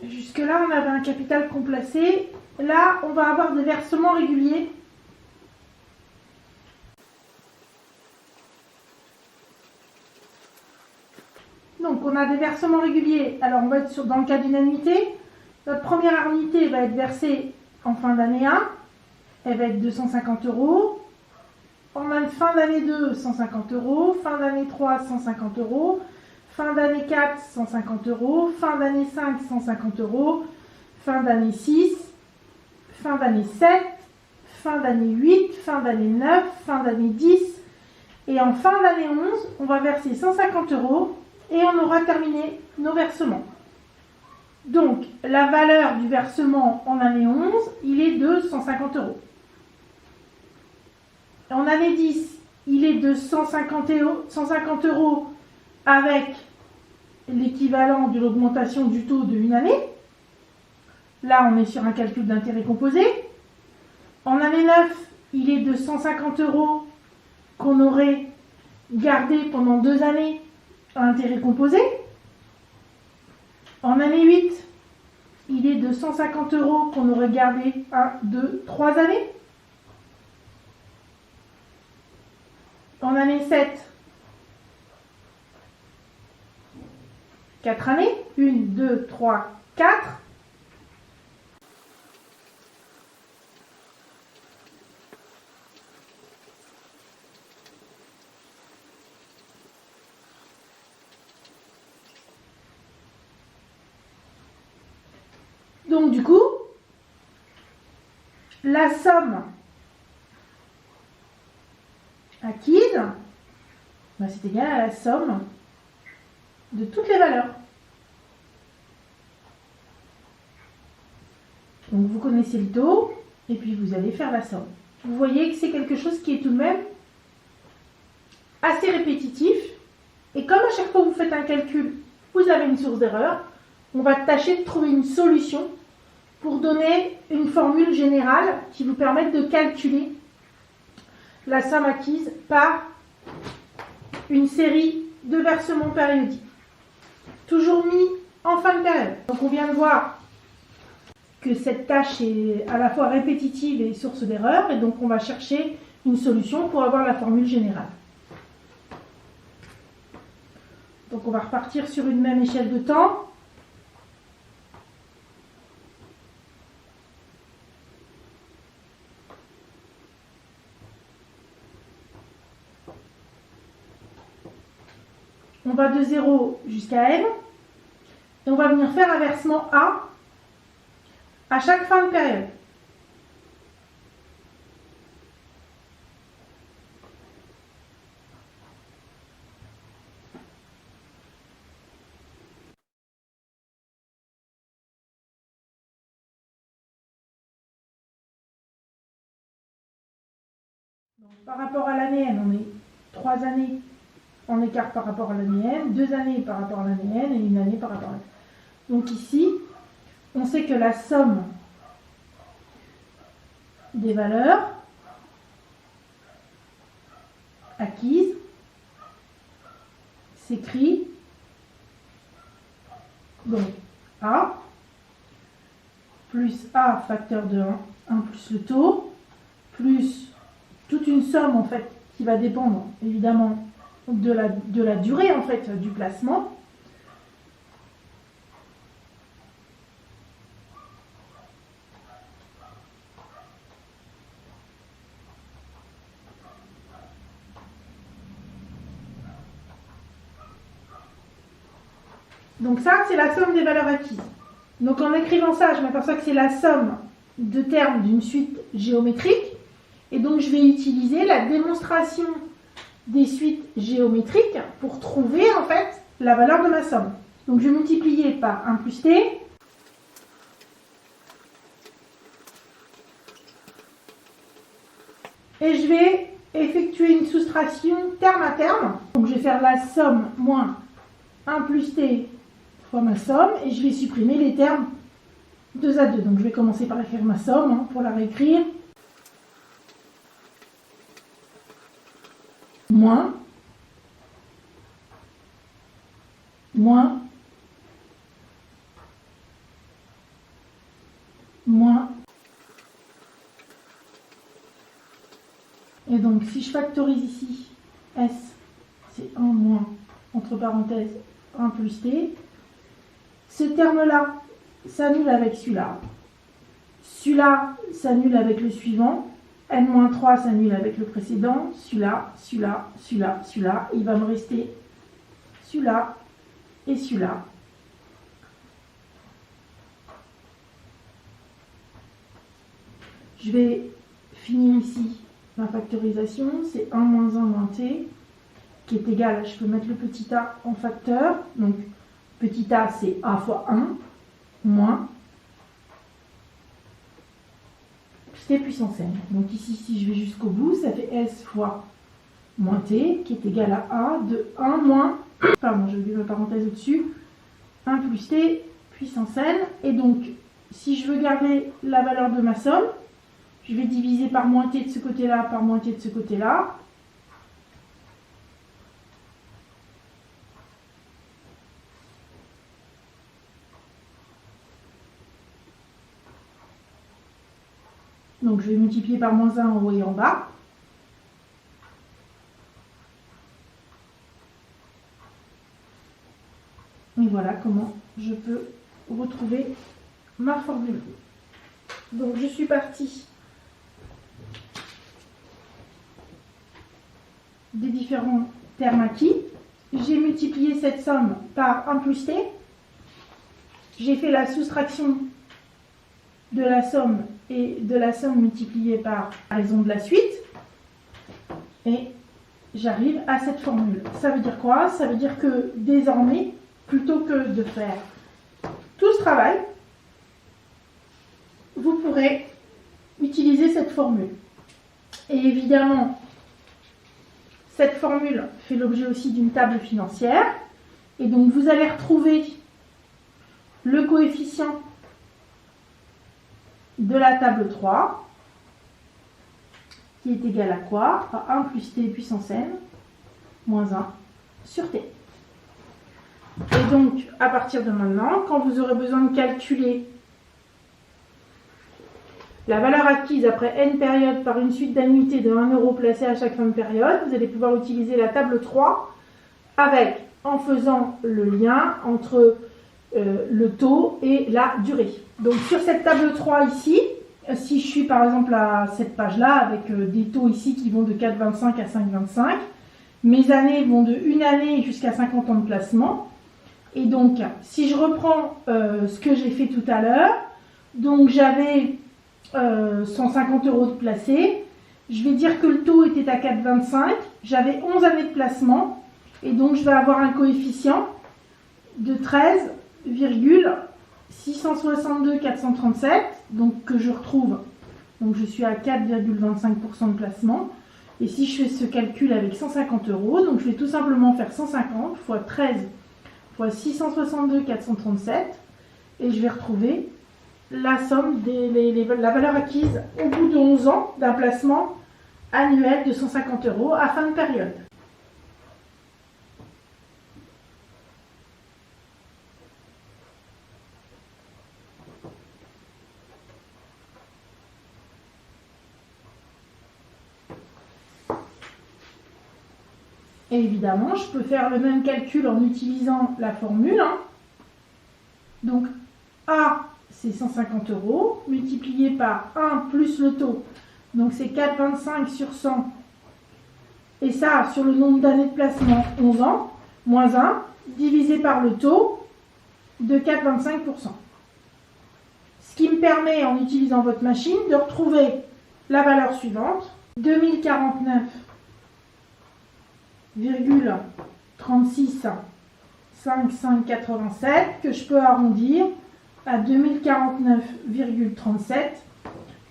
Jusque-là, on avait un capital qu'on plaçait. Là, on va avoir des versements réguliers. Donc, on a des versements réguliers. Alors, on va être dans le cas d'une annuité. Notre première annuité va être versée en fin d'année 1. Elle va être 250 €. En fin d'année 2, 150 €. Fin d'année 3, 150 €. Fin d'année 4, 150 €. Fin d'année 5, 150 €. Fin d'année 6. Fin d'année 7. Fin d'année 8. Fin d'année 9. Fin d'année 10. Et en fin d'année 11, on va verser 150 € et on aura terminé nos versements. Donc, la valeur du versement en année 11, il est de 150 €. En année 10, il est de 150 € avec l'équivalent de l'augmentation du taux d'une année. Là, on est sur un calcul d'intérêt composé. En année 9, il est de 150 € qu'on aurait gardé pendant 2 années à intérêt composé. En année 8, il est de 150 € qu'on aurait gardé 1, 2, 3 années. En année 7, 4 années. 1, 2, 3, 4. Donc du coup, la somme acquise, c'est égal à la somme de toutes les valeurs. Donc vous connaissez le taux, et puis vous allez faire la somme. Vous voyez que c'est quelque chose qui est tout de même assez répétitif. Et comme à chaque fois que vous faites un calcul, vous avez une source d'erreur, on va tâcher de trouver une solution pour donner une formule générale qui vous permette de calculer la somme acquise par une série de versements périodiques. Toujours mis en fin de période. Donc on vient de voir que cette tâche est à la fois répétitive et source d'erreur, et donc on va chercher une solution pour avoir la formule générale. Donc on va repartir sur une même échelle de temps. On va de 0 jusqu'à n, et on va venir faire un versement A à chaque fin de période. Donc, par rapport à l'année n, on est 3 années en écart par rapport à l'année n, 2 années par rapport à l'année n et 1 année par rapport à l'année n. Donc ici, on sait que la somme des valeurs acquises s'écrit donc A plus A facteur de 1 plus le taux, plus toute une somme en fait qui va dépendre évidemment de la durée en fait du placement. Donc ça, c'est la somme des valeurs acquises. Donc en écrivant ça, je m'aperçois que c'est la somme de termes d'une suite géométrique. Et donc je vais utiliser la démonstration des suites géométriques pour trouver en fait la valeur de ma somme. Donc je vais multiplier par 1 plus t. Et je vais effectuer une soustraction terme à terme. Donc je vais faire la somme moins 1 plus t fois ma somme, et je vais supprimer les termes 2 à 2. Donc je vais commencer par écrire ma somme pour la réécrire. Moins 1 Et donc, si je factorise ici, S, c'est 1 moins, entre parenthèses, 1 plus T. Ce terme-là s'annule avec celui-là. Celui-là s'annule avec le suivant. N-3 s'annule avec le précédent. Celui-là, celui-là, celui-là, celui-là. Il va me rester celui-là et celui-là. Je vais finir ici ma factorisation. C'est 1 moins 1 moins T qui est égal, je peux mettre le petit a en facteur. Donc, petit a, c'est a fois 1 moins t puissance n. Donc ici, si je vais jusqu'au bout, ça fait s fois moins t, qui est égal à a de 1 moins, pardon, je vais mettre ma parenthèse au-dessus, 1 plus t puissance n. Et donc, si je veux garder la valeur de ma somme, je vais diviser par moins t de ce côté-là, par moins t de ce côté-là. Donc je vais multiplier par moins 1 en haut et en bas. Et voilà comment je peux retrouver ma formule. Donc je suis partie des différents termes acquis. J'ai multiplié cette somme par 1 plus t. J'ai fait la soustraction de la somme et de la somme multipliée par la raison de la suite. Et j'arrive à cette formule. Ça veut dire quoi? Ça veut dire que désormais, plutôt que de faire tout ce travail, vous pourrez utiliser cette formule. Et évidemment, cette formule fait l'objet aussi d'une table financière. Et donc, vous allez retrouver le coefficient de la table 3, qui est égal à quoi? À 1 plus t puissance n, moins 1 sur t. Et donc, à partir de maintenant, quand vous aurez besoin de calculer la valeur acquise après n périodes par une suite d'annuités de 1 euro placée à chaque fin de période, vous allez pouvoir utiliser la table 3 en faisant le lien entre le taux et la durée. Donc sur cette table 3 ici, si je suis par exemple à cette page-là, avec des taux ici qui vont de 4,25 à 5,25, mes années vont de 1 année jusqu'à 50 ans de placement. Et donc, si je reprends ce que j'ai fait tout à l'heure, donc j'avais 150 euros de placé, je vais dire que le taux était à 4,25, j'avais 11 années de placement, et donc je vais avoir un coefficient de 13,662 437, donc que je retrouve, donc je suis à 4,25% de placement. Et si je fais ce calcul avec 150 euros, donc je vais tout simplement faire 150 fois 13 fois 662 437, et je vais retrouver la somme la valeur acquise au bout de 11 ans d'un placement annuel de 150 euros à fin de période. Et évidemment, je peux faire le même calcul en utilisant la formule. Donc, A, c'est 150 euros, multiplié par 1 plus le taux. Donc, c'est 4,25 sur 100. Et ça, sur le nombre d'années de placement, 11 ans, moins 1, divisé par le taux de 4,25%. Ce qui me permet, en utilisant votre machine, de retrouver la valeur suivante, 2049,365587, que je peux arrondir à 2049,37